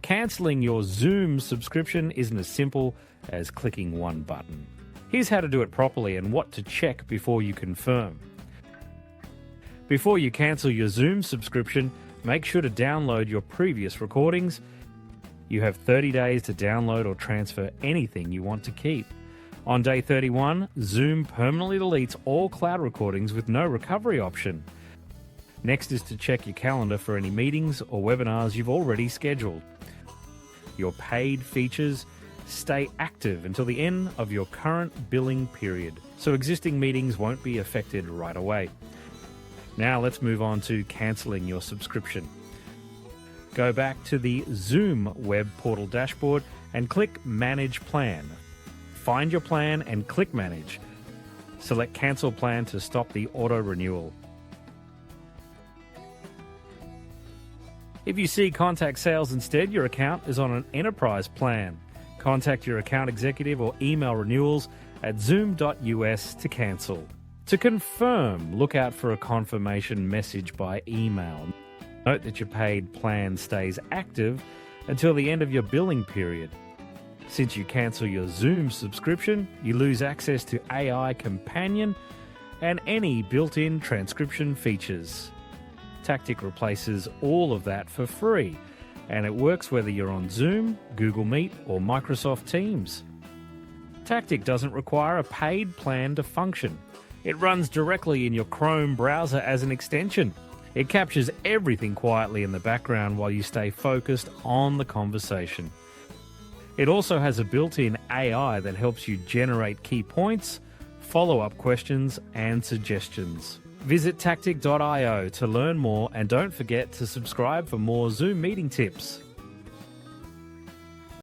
Cancelling your Zoom subscription isn't as simple as clicking one button. Here's how to do it properly and what to check before you confirm. Before you cancel your Zoom subscription, make sure to download your previous recordings. You have 30 days to download or transfer anything you want to keep. On day 31, Zoom permanently deletes all cloud recordings with no recovery option. Next is to check your calendar for any meetings or webinars you've already scheduled. Your paid features stay active until the end of your current billing period, so existing meetings won't be affected right away. Now let's move on to cancelling your subscription. Go back to the Zoom web portal dashboard and click Manage Plan. Find your plan and click Manage. Select Cancel Plan to stop the auto-renewal. If you see contact sales instead, your account is on an enterprise plan. Contact your account executive or email renewals at zoom.us to cancel. To confirm, look out for a confirmation message by email. Note that your paid plan stays active until the end of your billing period. Since you cancel your Zoom subscription, you lose access to AI Companion and any built-in transcription features. Tactiq replaces all of that for free, and it works whether you're on Zoom, Google Meet, or Microsoft Teams. Tactiq doesn't require a paid plan to function. It runs directly in your Chrome browser as an extension. It captures everything quietly in the background while you stay focused on the conversation. It also has a built-in AI that helps you generate key points, follow-up questions, and suggestions. Visit tactic.io to learn more, and don't forget to subscribe for more Zoom meeting tips.